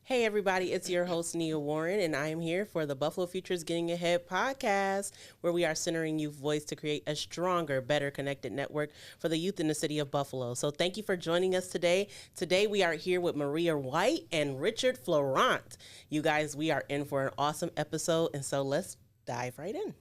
Hey, everybody, it's your host, Nia Warren, and I am here for the Buffalo Futures Getting Ahead podcast, where we are centering youth voice to create a stronger, better connected network for the youth in the city of Buffalo. So thank you for joining us today. Today, we are here with Maria Whyte and Richard Fleurant. You guys, we are in for an awesome episode, and so let's dive right in.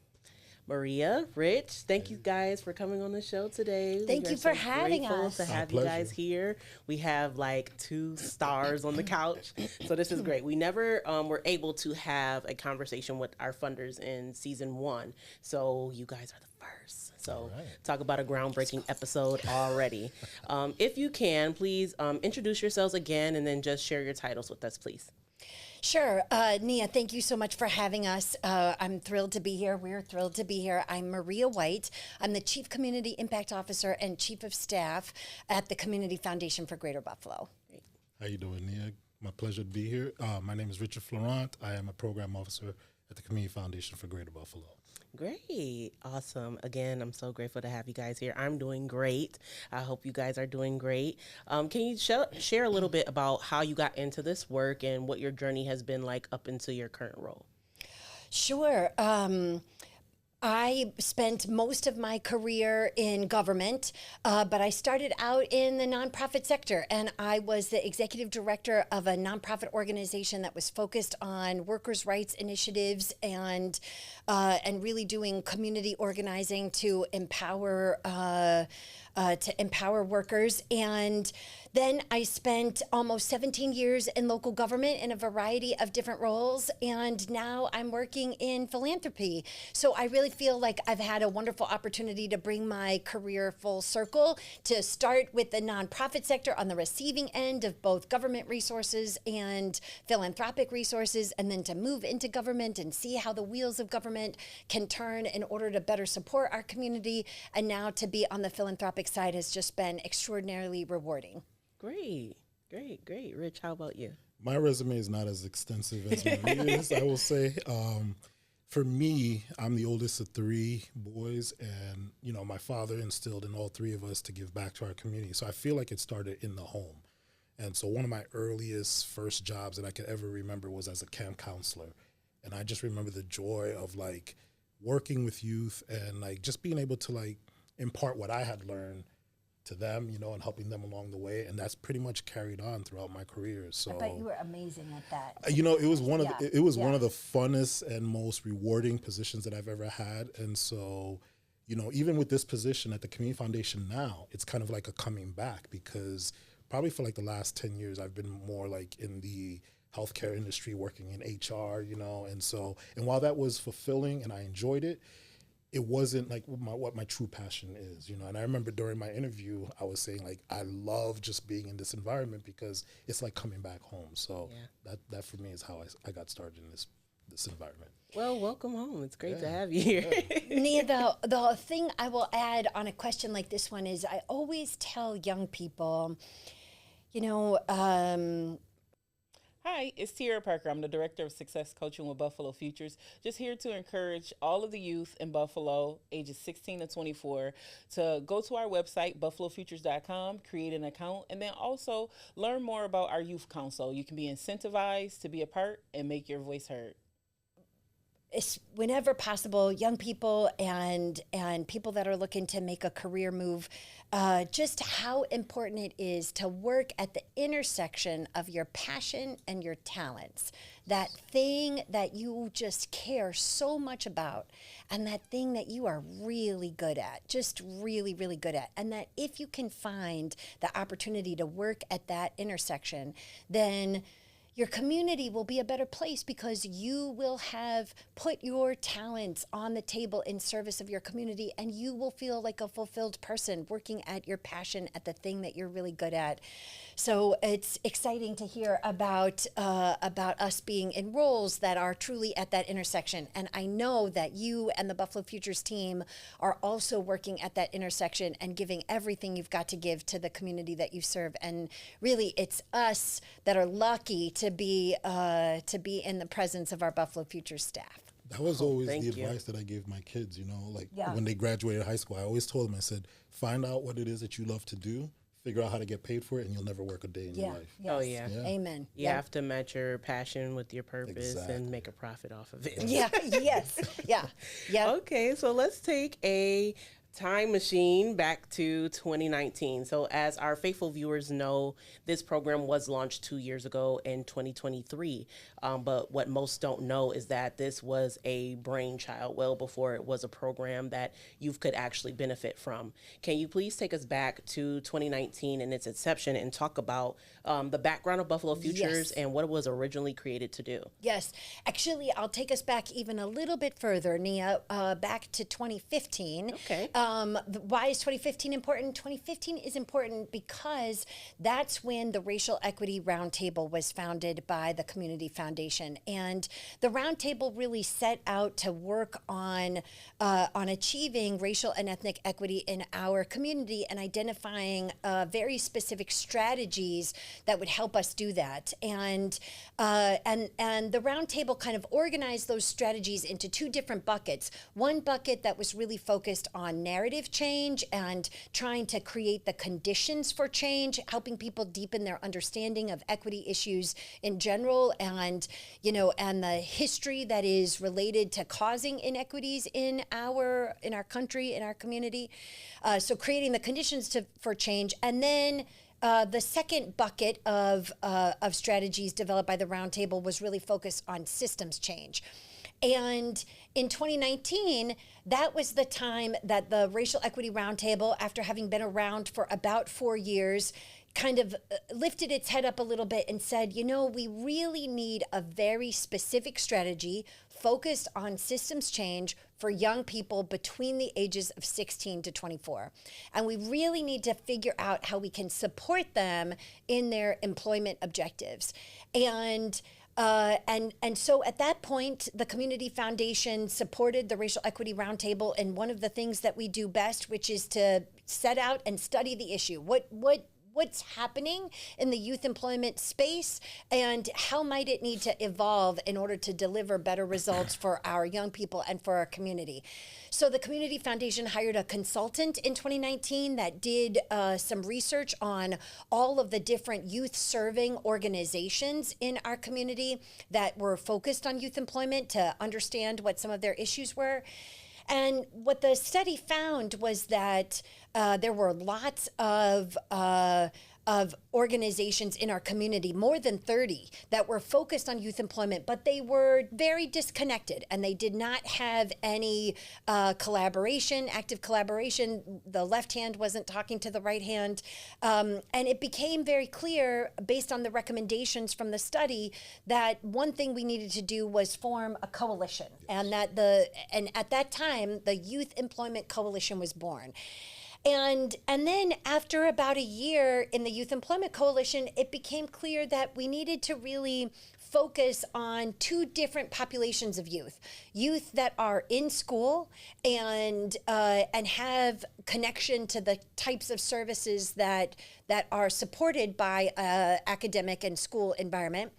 Maria, Rich, thank you guys for coming on the show today. Thank you for having us. To have you guys here. We have like 2 stars on the couch, so this is great. We never were able to have a conversation with our funders in season 1, so you guys are the first. So talk about a groundbreaking episode already. If you can, please introduce yourselves again and then just share your titles with us, please. Sure. Nia, thank you so much for having us. I'm thrilled to be here. We're thrilled to be here. I'm Maria Whyte. I'm the Chief Community Impact Officer and Chief of Staff at the Community Foundation for Greater Buffalo. How you doing, Nia? My pleasure to be here. My name is Richard Fleurant. I am a Program Officer at the Community Foundation for Greater Buffalo. Great. Awesome. Again, I'm so grateful to have you guys here. I'm doing great. I hope you guys are doing great. Can you share a little bit about how you got into this work and what your journey has been like up into your current role? Sure. I spent most of my career in government, but I started out in the nonprofit sector, and I was the executive director of a nonprofit organization that was focused on workers' rights initiatives and really doing community organizing to empower workers. And then I spent almost 17 years in local government in a variety of different roles, and now I'm working in philanthropy. So I really feel like I've had a wonderful opportunity to bring my career full circle, to start with the nonprofit sector on the receiving end of both government resources and philanthropic resources, and then to move into government and see how the wheels of government can turn in order to better support our community. And now to be on the philanthropic side has just been extraordinarily rewarding. Great. Rich, how about you? My resume is not as extensive as Maria's, I will say. For me, I'm the oldest of 3 boys, and my father instilled in all 3 of us to give back to our community. So I feel like it started in the home. And so one of my first jobs that I could ever remember was as a camp counselor. And I just remember the joy of working with youth and just being able to impart what I had learned to them, and helping them along the way, and that's pretty much carried on throughout my career. So I bet you were amazing at that. It was one of one of the funnest and most rewarding positions that I've ever had. And so, even with this position at the Community Foundation now, it's kind of like a coming back, because probably for the last 10 years I've been more in the healthcare industry, working in HR, and while that was fulfilling and I enjoyed it, it wasn't what my true passion is, And I remember during my interview, I was saying I love just being in this environment because it's like coming back home. So that for me is how I got started in this environment. Well, welcome home. It's great to have you here. Nia, the thing I will add on a question like this one is I always tell young people, Hi, it's Tiara Parker. I'm the Director of Success Coaching with Buffalo Futures. Just here to encourage all of the youth in Buffalo, ages 16 to 24, to go to our website, buffalofutures.com, create an account, and then also learn more about our youth council. You can be incentivized to be a part and make your voice heard. It's whenever possible, young people and people that are looking to make a career move, just how important it is to work at the intersection of your passion and your talents. That thing that you just care so much about, and that thing that you are really good at, just really, really good at. And that if you can find the opportunity to work at that intersection, then your community will be a better place because you will have put your talents on the table in service of your community, and you will feel like a fulfilled person working at your passion, at the thing that you're really good at. So it's exciting to hear about us being in roles that are truly at that intersection. And I know that you and the Buffalo Futures team are also working at that intersection and giving everything you've got to give to the community that you serve. And really, it's us that are lucky to be in the presence of our Buffalo Futures staff. That was always the advice that I gave my kids, when they graduated high school. I always told them, I said, find out what it is that you love to do, figure out how to get paid for it, and you'll never work a day in your life. Yes. Oh, yeah. Amen. You have to match your passion with your purpose and make a profit off of it. Yeah. Yes. Yeah. Yeah. Okay, so let's take a time machine back to 2019. So as our faithful viewers know, this program was launched 2 years ago in 2023. But what most don't know is that this was a brainchild well before it was a program that youth could actually benefit from. Can you please take us back to 2019 and its inception and talk about the background of Buffalo Futures and what it was originally created to do? Yes. Actually, I'll take us back even a little bit further, Nia, back to 2015. Okay. Why is 2015 important? 2015 is important because that's when the Racial Equity Roundtable was founded by the Community Foundation. And the Roundtable really set out to work on achieving racial and ethnic equity in our community and identifying very specific strategies that would help us do that. And the Roundtable kind of organized those strategies into two different buckets. One bucket that was really focused on narrative change and trying to create the conditions for change, helping people deepen their understanding of equity issues in general, and the history that is related to causing inequities in our country, in our community. So creating the conditions for change, and then the second bucket of strategies developed by the Roundtable was really focused on systems change. And in 2019, that was the time that the Racial Equity Roundtable, after having been around for about 4 years, kind of lifted its head up a little bit and said, we really need a very specific strategy focused on systems change for young people between the ages of 16 to 24. And we really need to figure out how we can support them in their employment objectives. And so at that point, the Community Foundation supported the Racial Equity Roundtable in one of the things that we do best, which is to set out and study the issue. What's happening in the youth employment space, and how might it need to evolve in order to deliver better results for our young people and for our community. So the Community Foundation hired a consultant in 2019 that did some research on all of the different youth-serving organizations in our community that were focused on youth employment to understand what some of their issues were. And what the study found was that there were lots of organizations in our community, more than 30, that were focused on youth employment, but they were very disconnected and they did not have any active collaboration. The left hand wasn't talking to the right hand. And it became very clear, based on the recommendations from the study, that one thing we needed to do was form a coalition. And at that time, the Youth Employment Coalition was born. And then after about a year in the Youth Employment Coalition, it became clear that we needed to really focus on two different populations of youth that are in school and have connection to the types of services that are supported by academic and school environment.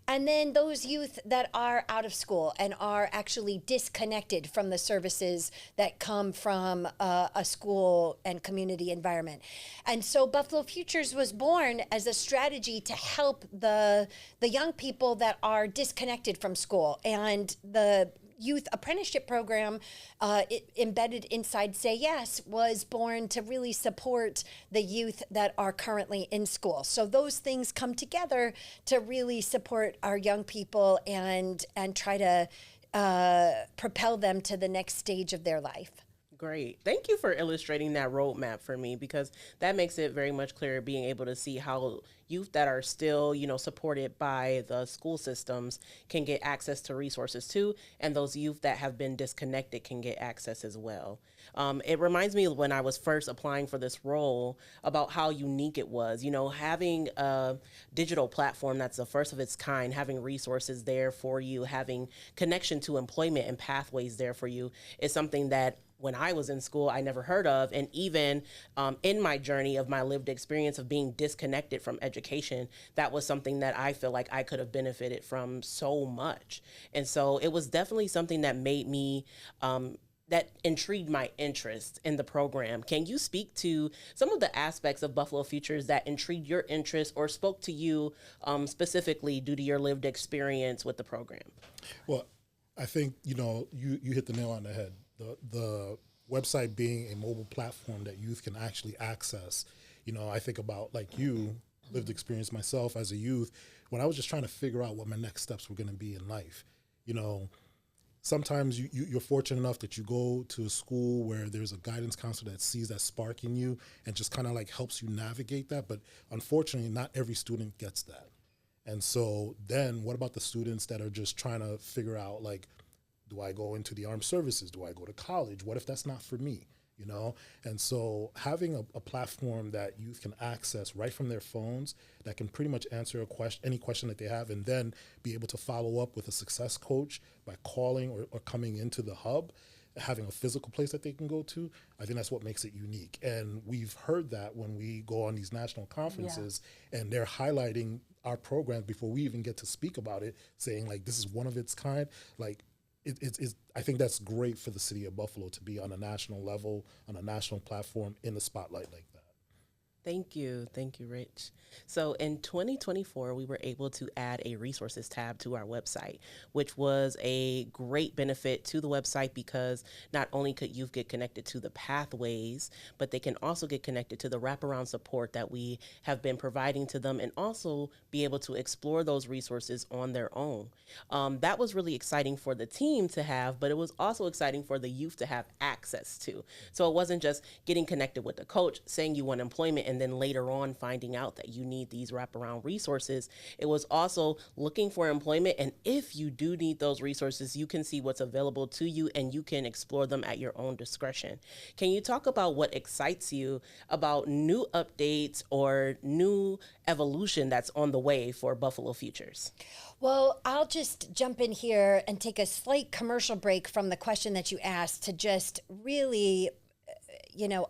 And then those youth that are out of school and are actually disconnected from the services that come from a school and community environment. And so Buffalo Futures was born as a strategy to help the young people that are disconnected from school. And the youth apprenticeship program embedded inside Say Yes was born to really support the youth that are currently in school. So those things come together to really support our young people and try to propel them to the next stage of their life. Great. Thank you for illustrating that roadmap for me, because that makes it very much clearer, being able to see how youth that are still, supported by the school systems can get access to resources too, and those youth that have been disconnected can get access as well. It reminds me of when I was first applying for this role about how unique it was, having a digital platform that's the first of its kind, having resources there for you, having connection to employment and pathways there for you is something that when I was in school, I never heard of. And even in my journey of my lived experience of being disconnected from education, that was something that I feel like I could have benefited from so much. And so it was definitely something that made me that intrigued my interest in the program. Can you speak to some of the aspects of Buffalo Futures that intrigued your interest or spoke to you specifically due to your lived experience with the program? Well, I think, you hit the nail on the head. The website being a mobile platform that youth can actually access. I think about, like, you lived experience myself as a youth when I was just trying to figure out what my next steps were going to be in life. Sometimes you're fortunate enough that you go to a school where there's a guidance counselor that sees that spark in you and just kind of like helps you navigate that. But unfortunately, not every student gets that. And so then what about the students that are just trying to figure out, like, do I go into the armed services? Do I go to college? What if that's not for me? And so having a platform that youth can access right from their phones that can pretty much answer any question that they have, and then be able to follow up with a success coach by calling or coming into the hub, having a physical place that they can go to, I think that's what makes it unique. And we've heard that when we go on these national conferences and they're highlighting our programs before we even get to speak about it, saying, like, this is one of its kind. Like, it's I think that's great for the city of Buffalo to be on a national level, on a national platform, in the spotlight like that. Thank you, Rich. So in 2024, we were able to add a resources tab to our website, which was a great benefit to the website because not only could youth get connected to the pathways, but they can also get connected to the wraparound support that we have been providing to them and also be able to explore those resources on their own. That was really exciting for the team to have, but it was also exciting for the youth to have access to. So it wasn't just getting connected with the coach, saying you want employment, and then later on finding out that you need these wraparound resources. It was also looking for employment, and if you do need those resources, you can see what's available to you and you can explore them at your own discretion. Can you talk about what excites you about new updates or new evolution that's on the way for Buffalo Futures? Well, I'll just jump in here and take a slight commercial break from the question that you asked to just really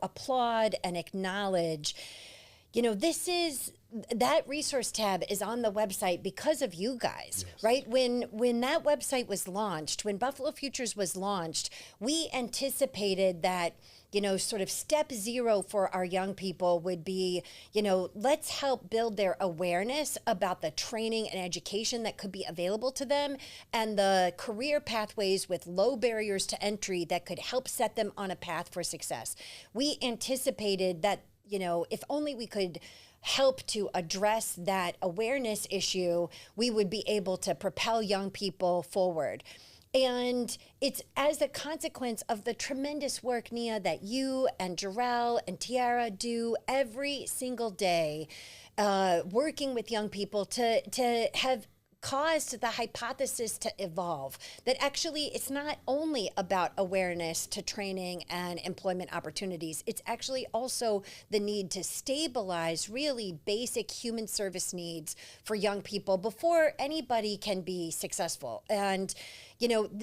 applaud and acknowledge, that resource tab is on the website because of you guys, yes. Right? When that website was launched, when Buffalo Futures was launched, we anticipated that, sort of step zero for our young people would be, let's help build their awareness about the training and education that could be available to them and the career pathways with low barriers to entry that could help set them on a path for success. We anticipated that, if only we could help to address that awareness issue, we would be able to propel young people forward. And it's as a consequence of the tremendous work, Nia, that you and Jarrell and Tiara do every single day, working with young people to have caused the hypothesis to evolve that actually it's not only about awareness to training and employment opportunities. It's actually also the need to stabilize really basic human service needs for young people before anybody can be successful. And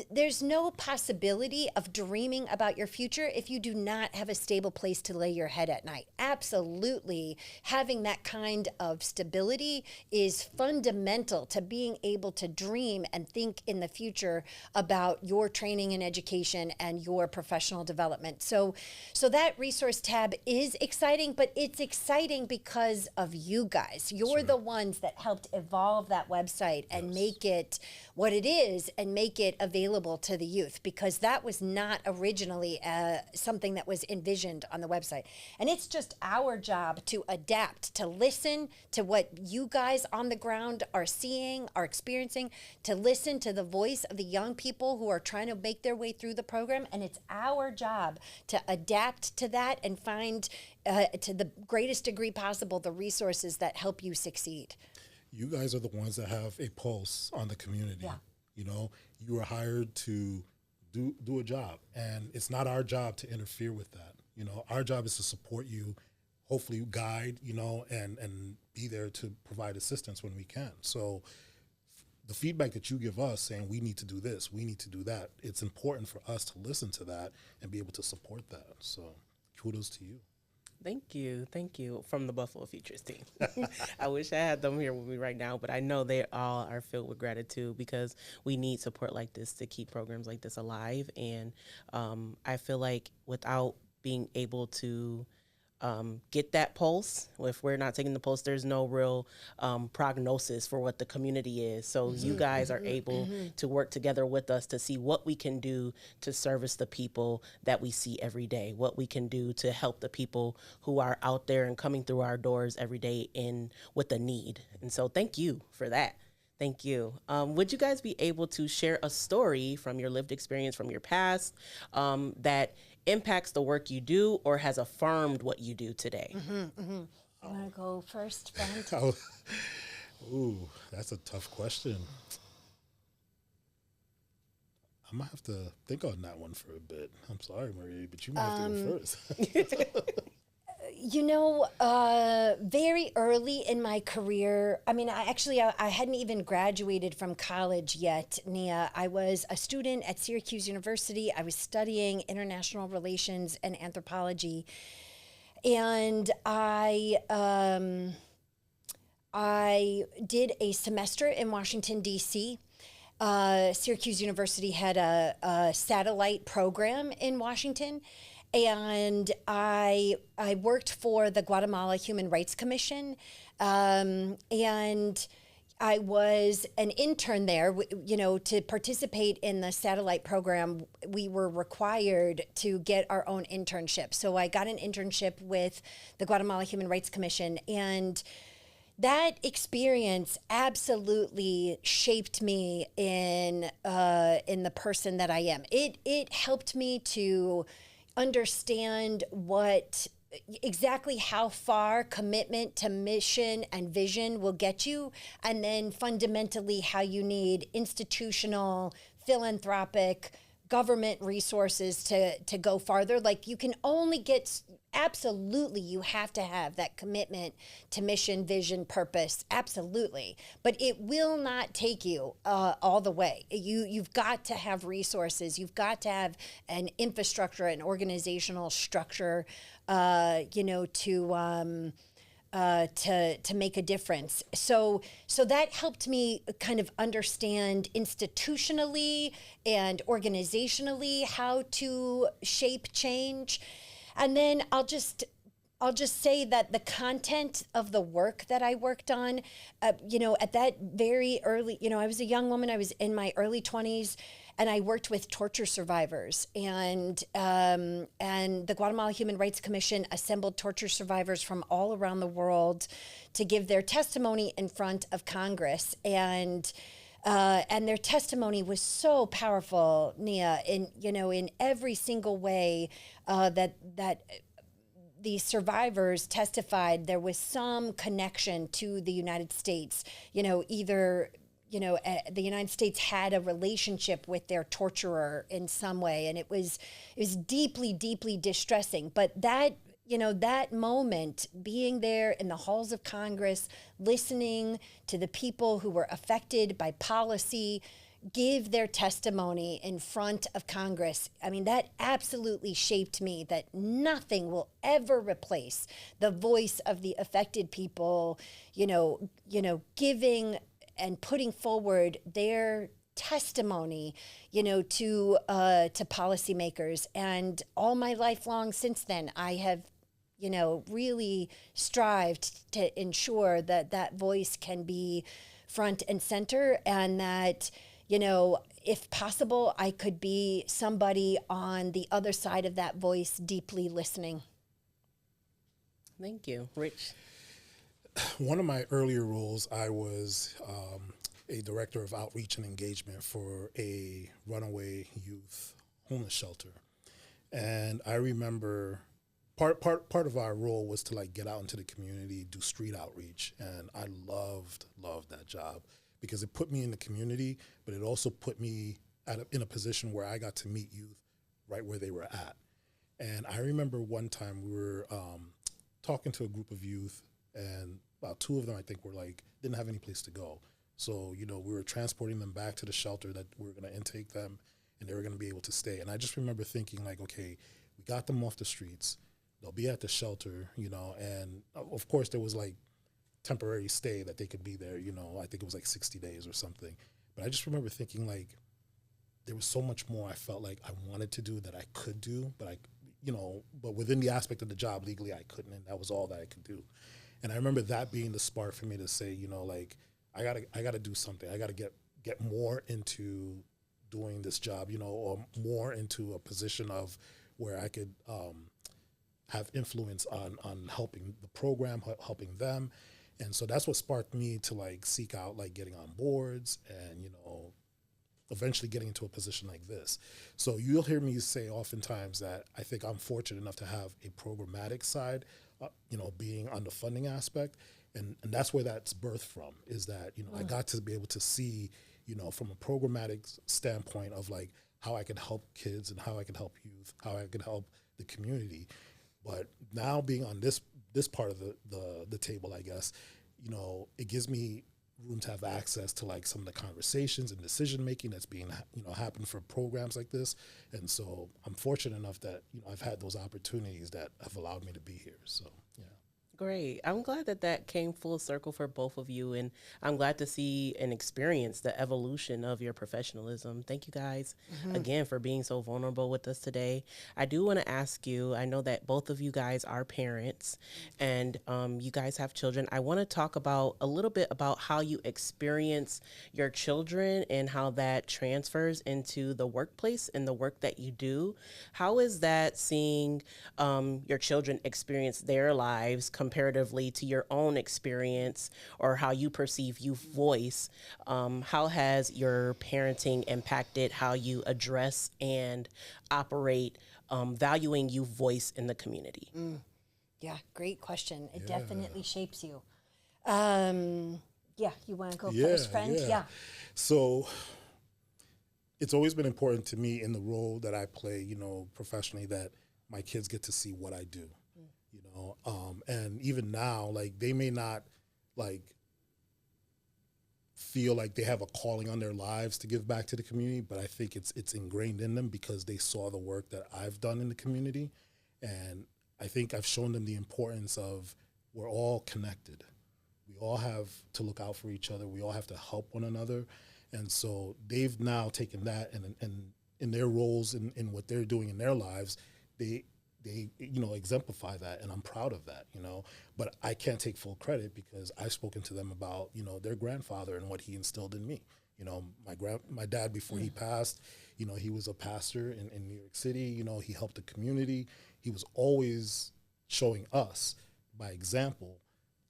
there's no possibility of dreaming about your future if you do not have a stable place to lay your head at night. Absolutely. Having that kind of stability is fundamental to being able to dream and think in the future about your training and education and your professional development. So that resource tab is exciting, but it's exciting because of you guys. You're the ones that helped evolve that website and make it what it is and make it available to the youth, because that was not originally something that was envisioned on the website. And it's just our job to adapt, to listen to what you guys on the ground are seeing, are experiencing, to listen to the voice of the young people who are trying to make their way through the program. And it's our job to adapt to that and find, to the greatest degree possible, the resources that help you succeed. You guys are the ones that have a pulse on the community. Yeah. You are hired to do a job, and it's not our job to interfere with that. Our job is to support you, hopefully guide, and be there to provide assistance when we can. So the feedback that you give us saying we need to do this, we need to do that, it's important for us to listen to that and be able to support that. So kudos to you. Thank you. Thank you from the Buffalo Futures team. I wish I had them here with me right now, but I know they all are filled with gratitude because we need support like this to keep programs like this alive. And I feel like without being able to get that pulse. If we're not taking the pulse, there's no real prognosis for what the community is. So you guys are able to work together with us to see what we can do to service the people that we see every day, what we can do to help the people who are out there and coming through our doors every day in with a need. And so thank you for that. Thank you. Would you guys be able to share a story from your lived experience from your past that impacts the work you do or has affirmed what you do today? You want to go first, friend? Ooh, that's a tough question. I might have to think on that one for a bit. I'm sorry, Marie, but you might have to go first. You know, very early in my career, I mean, I hadn't even graduated from college yet, Nia. I was a student at Syracuse University. I was studying international relations and anthropology. And I did a semester in Washington, D.C. Syracuse University had a satellite program in Washington. And I worked for the Guatemala Human Rights Commission, and I was an intern there. You know, to participate in the satellite program, we were required to get our own internship. So I got an internship with the Guatemala Human Rights Commission, and that experience absolutely shaped me in the person that I am. It helped me to understand exactly how far commitment to mission and vision will get you, and then fundamentally how you need institutional, philanthropic, government resources to go farther. Like, you can only get, absolutely, you have to have that commitment to mission, vision, purpose, absolutely. But it will not take you all the way. You've got to have resources. You've got to have an infrastructure, an organizational structure, to make a difference. So that helped me kind of understand institutionally and organizationally how to shape change. And then I'll just say that the content of the work that I worked on, at that very early, I was a young woman. I was in my early 20s, and I worked with torture survivors. And the Guatemala Human Rights Commission assembled torture survivors from all around the world to give their testimony in front of Congress. And their testimony was so powerful, Nia, in every single way that these survivors testified there was some connection to the United States. Either the United States had a relationship with their torturer in some way, and it was deeply, deeply distressing. But that moment, being there in the halls of Congress, listening to the people who were affected by policy give their testimony in front of Congress, I mean, that absolutely shaped me, that nothing will ever replace the voice of the affected people, giving and putting forward their testimony, to policymakers. And all my life long since then, I have, really strived to ensure that that voice can be front and center, and that, if possible, I could be somebody on the other side of that voice, deeply listening. Thank you. Rich? One of my earlier roles, I was a director of outreach and engagement for a runaway youth homeless shelter. And I remember part of our role was to get out into the community, do street outreach. And I loved that job because it put me in the community, but it also put me in a position where I got to meet youth right where they were at. And I remember one time we were talking to a group of youth, and about two of them, I think, were didn't have any place to go. So, we were transporting them back to the shelter that we were going to intake them, and they were going to be able to stay. And I just remember thinking okay, we got them off the streets. they'll be at the shelter, you know, and of course there was like temporary stay that they could be there, you know, I think it was like 60 days or something. But I just remember thinking like there was so much more I felt like I wanted to do that I could do, but but within the aspect of the job legally I couldn't, and that was all that I could do. And I remember that being the spark for me to say, you know, like I gotta do something. I gotta get more into doing this job, you know, or more into a position of where I could have influence on helping the program, helping them. And so that's what sparked me to like seek out like getting on boards and, you know, eventually getting into a position like this. So you'll hear me say oftentimes that I think I'm fortunate enough to have a programmatic side, you know, being on the funding aspect. And that's where that's birthed from, is that, you know, I got to be able to see, you know, from a programmatic standpoint of like how I can help kids and how I can help youth, how I can help the community. But now being on this part of the table, I guess, you know, it gives me room to have access to like some of the conversations and decision making that's being, you know, happen for programs like this. And so I'm fortunate enough that, you know, I've had those opportunities that have allowed me to be here. So, yeah. Great. I'm glad that came full circle for both of you. And I'm glad to see and experience the evolution of your professionalism. Thank you guys again for being so vulnerable with us today. I do want to ask you, I know that both of you guys are parents and you guys have children. I want to talk about a little bit about how you experience your children and how that transfers into the workplace and the work that you do. How is that seeing your children experience their lives comparatively to your own experience or how you perceive youth voice? How has your parenting impacted how you address and operate valuing youth voice in the community? Yeah, great question. It definitely shapes you. Yeah, you want to go first, friend? Yeah. So it's always been important to me in the role that I play, you know, professionally, that my kids get to see what I do. You know, and even now, like they may not like feel like they have a calling on their lives to give back to the community, but I think it's ingrained in them because they saw the work that I've done in the community. And I think I've shown them the importance of we're all connected. We all have to look out for each other. We all have to help one another. And so they've now taken that and in their roles in what they're doing in their lives, they you know, exemplify that, and I'm proud of that, you know. But I can't take full credit because I've spoken to them about, you know, their grandfather and what he instilled in me. You know, my dad, before he passed, you know, he was a pastor in New York City. You know, he helped the community. He was always showing us by example,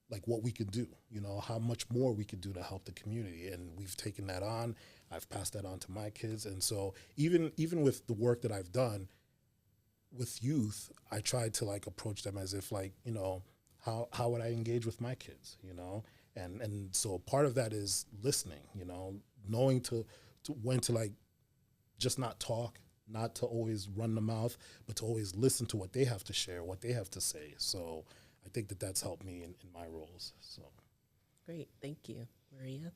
like what we could do, you know, how much more we could do to help the community. And we've taken that on. I've passed that on to my kids. And so even with the work that I've done, with youth, I tried to like approach them as if like, you know, how would I engage with my kids, you know? And so part of that is listening, you know, knowing to when to like just not talk, not to always run the mouth, but to always listen to what they have to share, what they have to say. So I think that's helped me in my roles. So Great. Thank you. Maria?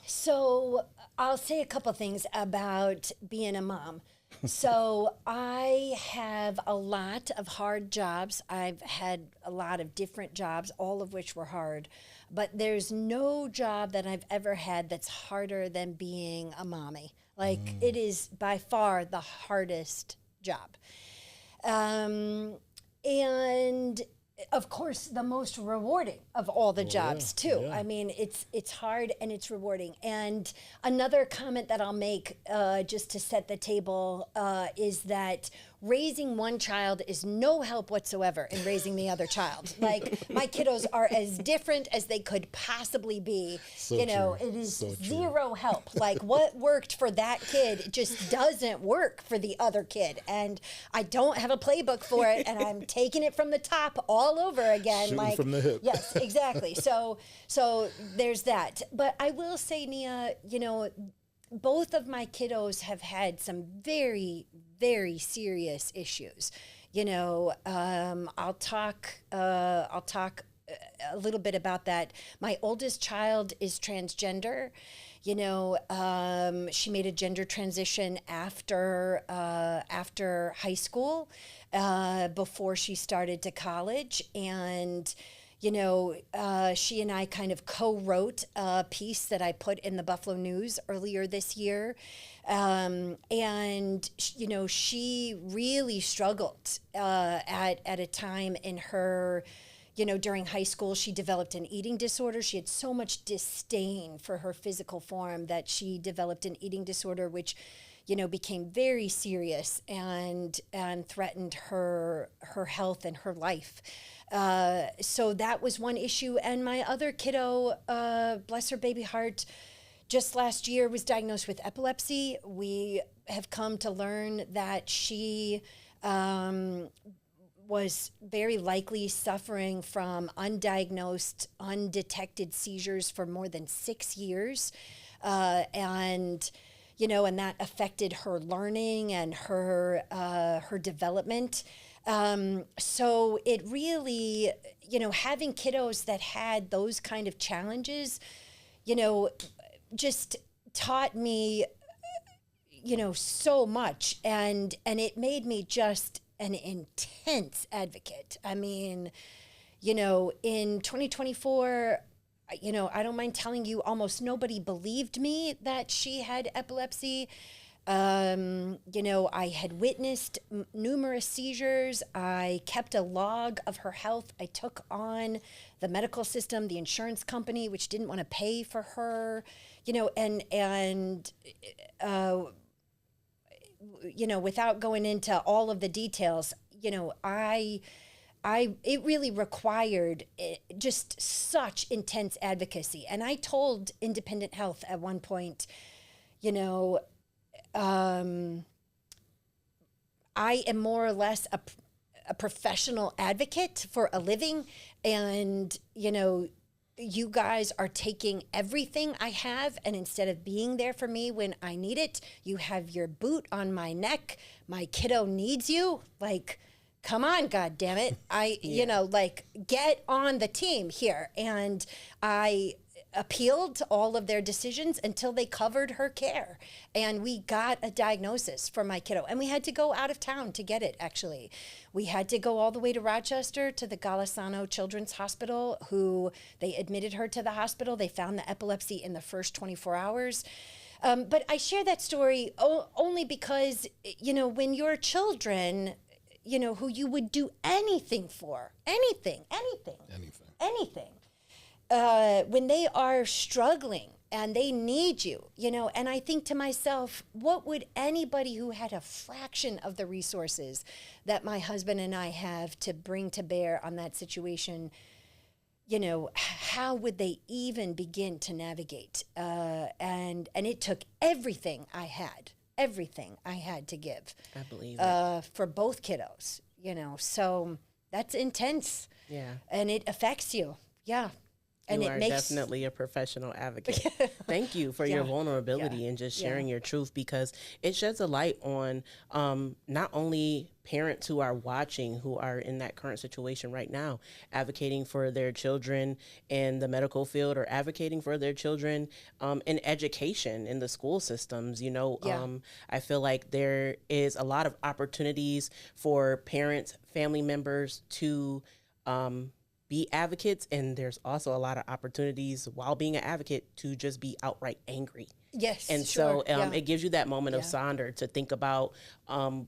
So I'll say a couple things about being a mom. So I have a lot of hard jobs. I've had a lot of different jobs, all of which were hard. But there's no job that I've ever had that's harder than being a mommy. Like it is by far the hardest job. And of course, the most rewarding of all the jobs too. Yeah. I mean, it's hard and it's rewarding. And another comment that I'll make just to set the table is that raising one child is no help whatsoever in raising the other child. Like my kiddos are as different as they could possibly be. So you know, true. it is So true. zero help. Like what worked for that kid just doesn't work for the other kid. And I don't have a playbook for it, and I'm taking it from the top all over again. Shooting like from the hip. Yes, exactly. So there's that. But I will say, Nia, you know, both of my kiddos have had some very, very serious issues. You know, I'll talk a little bit about that. My oldest child is transgender. You know, she made a gender transition after high school, before she started to college, and you know, she and I kind of co-wrote a piece that I put in the Buffalo News earlier this year. And, you know, she really struggled at a time in her, you know, during high school. She developed an eating disorder. She had so much disdain for her physical form that she developed an eating disorder, which, you know, became very serious and threatened her health and her life. So that was one issue. And my other kiddo, bless her baby heart, just last year was diagnosed with epilepsy. We have come to learn that she was very likely suffering from undiagnosed, undetected seizures for more than 6 years. And you know, and that affected her learning and her development. So it really, you know, having kiddos that had those kind of challenges, you know, just taught me, you know, so much, and it made me just an intense advocate. I mean, you know, in 2024, you know, I don't mind telling you, almost nobody believed me that she had epilepsy. You know, I had witnessed numerous seizures. I kept a log of her health. I took on the medical system, the insurance company, which didn't want to pay for her, you know, and you know, without going into all of the details, you know, it really required just such intense advocacy. And I told Independent Health at one point, you know, I am more or less a professional advocate for a living. And, you know, you guys are taking everything I have, and instead of being there for me when I need it, you have your boot on my neck. My kiddo needs you. Like, come on, God damn it. You know, like, get on the team here. And I appealed to all of their decisions until they covered her care. And we got a diagnosis for my kiddo. And we had to go out of town to get it, actually. We had to go all the way to Rochester to the Golisano Children's Hospital, who they admitted her to the hospital. They found the epilepsy in the first 24 hours. But I share that story only because, you know, when your children, you know, who you would do anything for, anything, when they are struggling and they need you, you know, and I think to myself, what would anybody who had a fraction of the resources that my husband and I have to bring to bear on that situation, you know, how would they even begin to navigate? And it took everything I had to give. I believe it. For both kiddos, you know, so that's intense. Yeah. And it affects you. Yeah. And you it are makes definitely a professional advocate. Thank you for your vulnerability and just sharing your truth, because it sheds a light on not only parents who are watching, who are in that current situation right now, advocating for their children in the medical field or advocating for their children in education in the school systems. You know, I feel like there is a lot of opportunities for parents, family members to be advocates, and there's also a lot of opportunities while being an advocate to just be outright angry. Yes. And so it gives you that moment of sonder to think about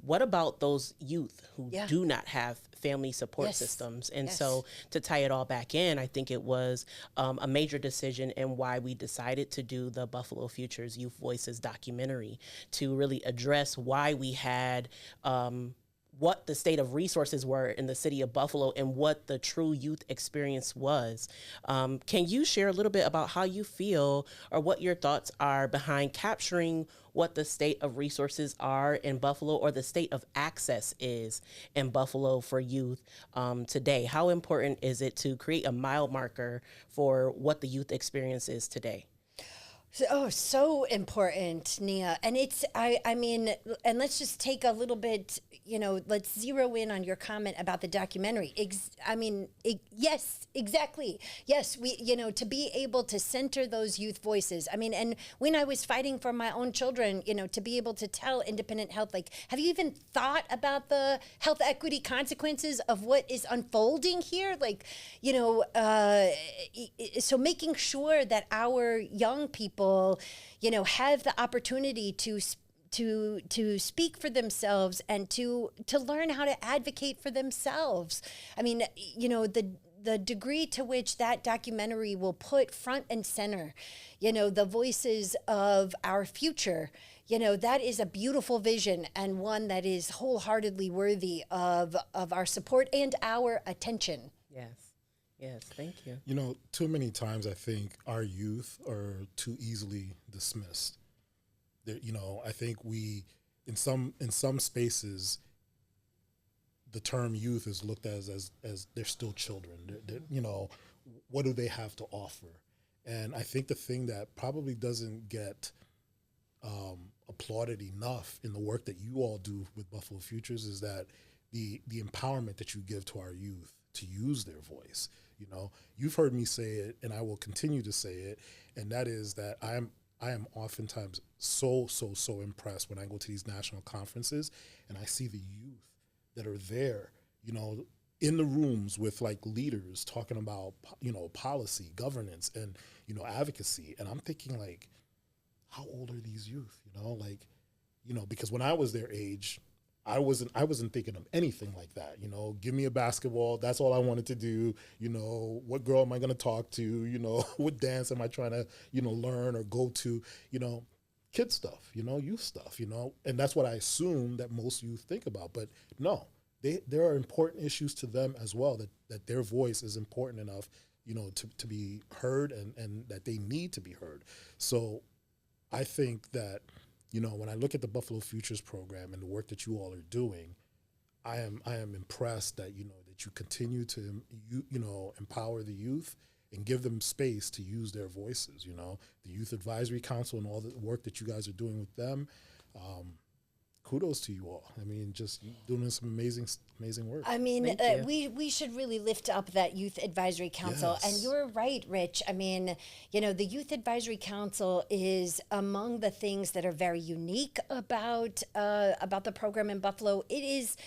what about those youth who do not have family support systems. And so to tie it all back in, I think it was a major decision and why we decided to do the Buffalo Futures Youth Voices documentary, to really address why we had what the state of resources were in the city of Buffalo and what the true youth experience was. Can you share a little bit about how you feel or what your thoughts are behind capturing what the state of resources are in Buffalo, or the state of access is in Buffalo for youth today? How important is it to create a mile marker for what the youth experience is today? So important, Nia. And I mean, and let's just take a little bit, let's zero in on your comment about the documentary. Yes, exactly. Yes, to be able to center those youth voices. I mean, and when I was fighting for my own children, to be able to tell Independent Health, like, have you even thought about the health equity consequences of what is unfolding here? Like, so making sure that our young people, have the opportunity to speak for themselves and to learn how to advocate for themselves. I mean, the degree to which that documentary will put front and center, the voices of our future, that is a beautiful vision and one that is wholeheartedly worthy of our support and our attention. Yes. Yes, thank you. Too many times I think our youth are too easily dismissed. I think in some spaces, the term youth is looked as they're still children. What do they have to offer? And I think the thing that probably doesn't get applauded enough in the work that you all do with Buffalo Futures is that the empowerment that you give to our youth to use their voice. You've heard me say it, and I will continue to say it, and that is that I am oftentimes so impressed when I go to these national conferences and I see the youth that are there, in the rooms with like leaders talking about, policy, governance, and, advocacy. And I'm thinking, like, how old are these youth? Because when I was their age, I wasn't thinking of anything like that. Give me a basketball. That's all I wanted to do. What girl am I going to talk to? What dance am I trying to, learn or go to? Kid stuff, youth stuff, and that's what I assume that most youth think about. But no, there are important issues to them as well, that their voice is important enough, to be heard and that they need to be heard. So I think that, when I look at the Buffalo Futures program and the work that you all are doing, I am impressed that, that you continue to, empower the youth and give them space to use their voices, the Youth Advisory Council and all the work that you guys are doing with them. Kudos to you all. I mean, just doing some amazing work. I mean, we should really lift up that Youth Advisory Council. Yes. And you're right, Rich. I mean, the Youth Advisory Council is among the things that are very unique about the program in Buffalo. It is,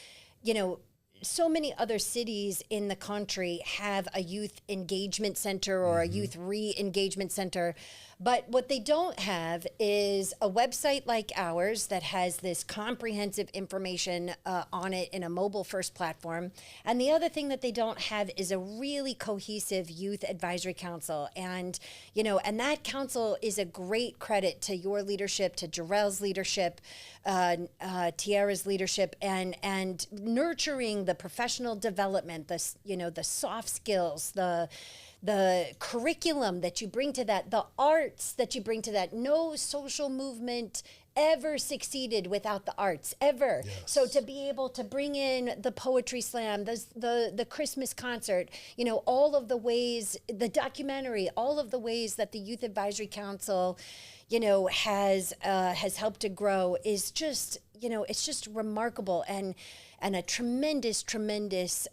so many other cities in the country have a youth engagement center or a youth re-engagement center. But what they don't have is a website like ours that has this comprehensive information on it in a mobile-first platform. And the other thing that they don't have is a really cohesive youth advisory council. And, and that council is a great credit to your leadership, to Jarrell's leadership, Tiara's leadership, and nurturing the professional development, the soft skills, the curriculum that you bring to that, the arts that you bring to that. No social movement ever succeeded without the arts, ever. Yes. So to be able to bring in the poetry slam, the Christmas concert, all of the ways, the documentary, all of the ways that the Youth Advisory Council, has helped to grow is just, it's just remarkable and a tremendous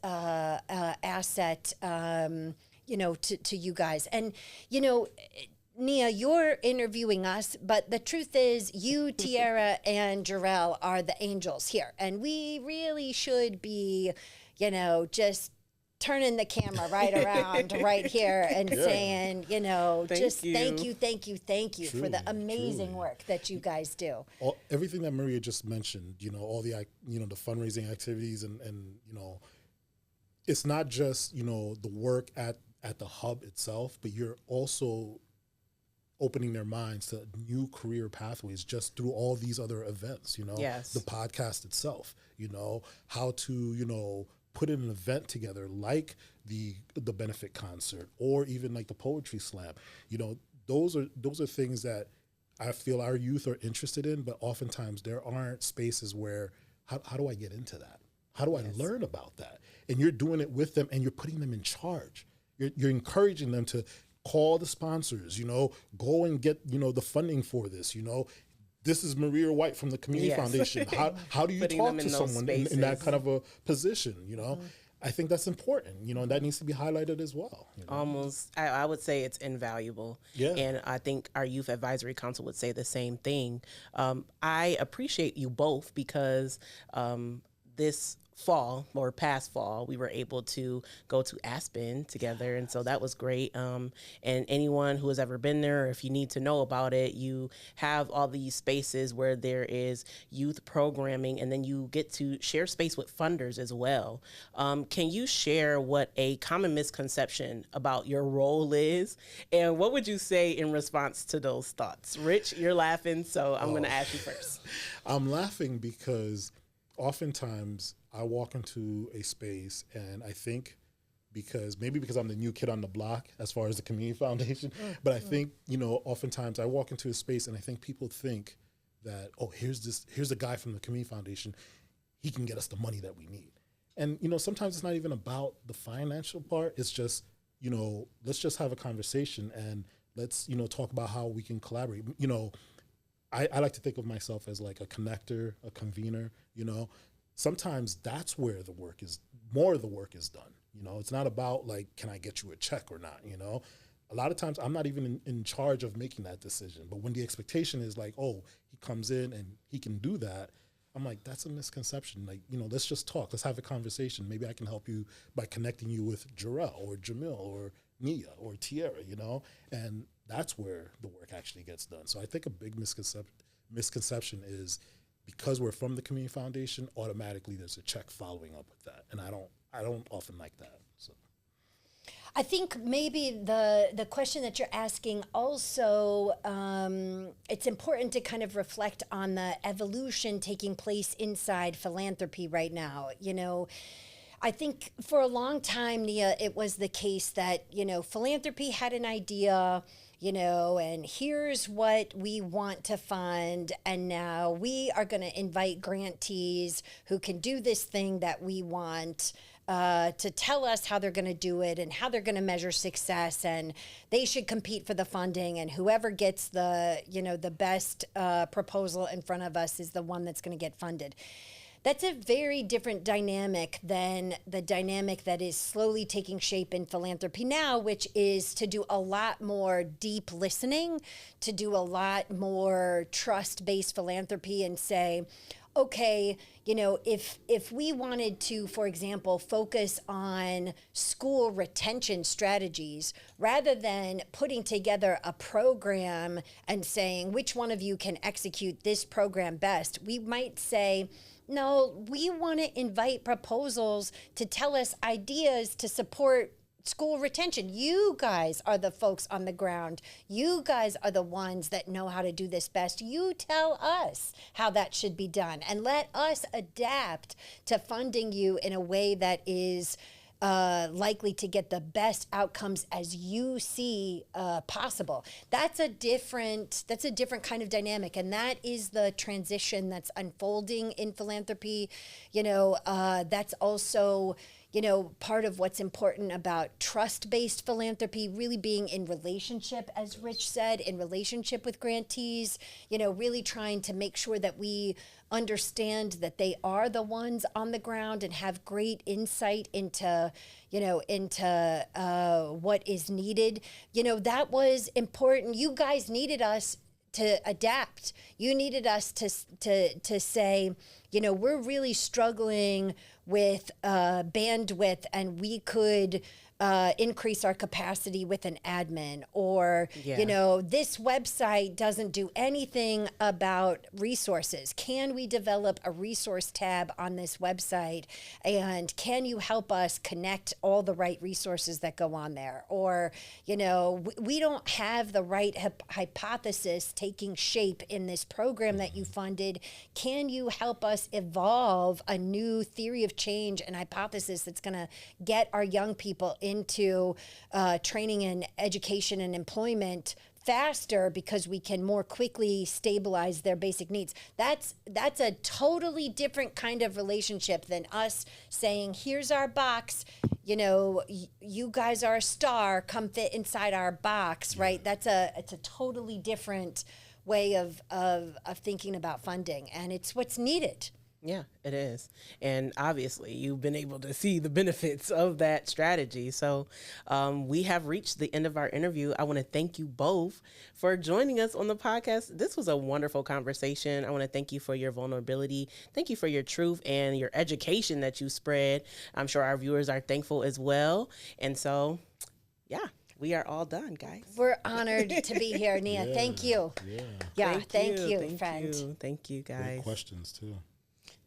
asset, to you guys. And, Nia, you're interviewing us, but the truth is you, Tiara, and Jarrell are the angels here. And we really should be, just turning the camera right around right here and saying, thank you Truly, for the amazing work that you guys do. Everything that Maria just mentioned, all the, the fundraising activities and it's not just, the work at the hub itself, but you're also opening their minds to new career pathways just through all these other events, Yes. The podcast itself, how to, put an event together like the benefit concert or even like the poetry slam. Those are things that I feel our youth are interested in, but oftentimes there aren't spaces where how do I get into that? How do I learn about that? And you're doing it with them and you're putting them in charge. You're encouraging them to call the sponsors, go and get, the funding for this, This is Maria Whyte from the Community Foundation. How do you talk to someone in that kind of a position, I think that's important, and that needs to be highlighted as well. Almost, I would say it's invaluable. Yeah. And I think our Youth Advisory Council would say the same thing. I appreciate you both because this fall or past fall, we were able to go to Aspen together. And so that was great. And anyone who has ever been there, or if you need to know about it, you have all these spaces where there is youth programming, and then you get to share space with funders as well. Can you share what a common misconception about your role is? And what would you say in response to those thoughts? Rich, you're laughing, so I'm going to ask you first. I'm laughing because oftentimes I walk into a space and I think because I'm the new kid on the block as far as the Community Foundation, but I think, oftentimes I walk into a space and I think people think that, here's a guy from the Community Foundation. He can get us the money that we need. And, sometimes it's not even about the financial part. It's just, let's just have a conversation and let's, talk about how we can collaborate. I like to think of myself as like a connector, a convener, Sometimes that's where more of the work is done. It's not about like, can I get you a check or not, A lot of times I'm not even in charge of making that decision. But when the expectation is like, he comes in and he can do that, I'm like, that's a misconception. Like, let's just talk. Let's have a conversation. Maybe I can help you by connecting you with Jarrell or Jamil or Nia or Tierra, And that's where the work actually gets done. So I think a big misconception is because we're from the Community Foundation, automatically there's a check following up with that. And I don't often like that. So I think maybe the question that you're asking also, it's important to kind of reflect on the evolution taking place inside philanthropy right now. I think for a long time, Nia, it was the case that, philanthropy had an idea, and here's what we want to fund. And now we are going to invite grantees who can do this thing that we want to tell us how they're going to do it and how they're going to measure success. And they should compete for the funding. And whoever gets the best proposal in front of us is the one that's going to get funded. That's a very different dynamic than the dynamic that is slowly taking shape in philanthropy now, which is to do a lot more deep listening, to do a lot more trust-based philanthropy and say, okay, if we wanted to, for example, focus on school retention strategies, rather than putting together a program and saying which one of you can execute this program best, we might say, no, we want to invite proposals to tell us ideas to support school retention. You guys are the folks on the ground. You guys are the ones that know how to do this best. You tell us how that should be done and let us adapt to funding you in a way that is likely to get the best outcomes as you see possible. That's a different kind of dynamic, and that is the transition that's unfolding in philanthropy. That's also part of what's important about trust-based philanthropy, really being in relationship, as Rich said, in relationship with grantees, really trying to make sure that we understand that they are the ones on the ground and have great insight into what is needed. That was important. You guys needed us to adapt. You needed us to say, we're really struggling with bandwidth, and we could increase our capacity with an admin, or this website doesn't do anything about resources. Can we develop a resource tab on this website, and can you help us connect all the right resources that go on there? Or we don't have the right hypothesis taking shape in this program that you funded. Can you help us evolve a new theory of change and hypothesis that's going to get our young people into training and education and employment faster, because we can more quickly stabilize their basic needs? That's a totally different kind of relationship than us saying, here's our box, you know, you guys are a star, come fit inside our box, right? It's a totally different way of thinking about funding, and it's what's needed. Yeah, it is. And obviously, you've been able to see the benefits of that strategy. So we have reached the end of our interview. I want to thank you both for joining us on the podcast. This was a wonderful conversation. I want to thank you for your vulnerability. Thank you for your truth and your education that you spread. I'm sure our viewers are thankful as well. And so, yeah. We are all done, guys. We're honored to be here, Nia. Yeah, Thank you. Yeah. Yeah, thank you, thank friend. you. Thank you, guys. Great questions too.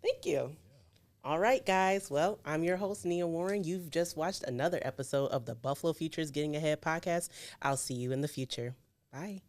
Thank you. All right, guys. Well, I'm your host, Nia Warren. You've just watched another episode of the Buffalo Futures Getting Ahead podcast. I'll see you in the future. Bye.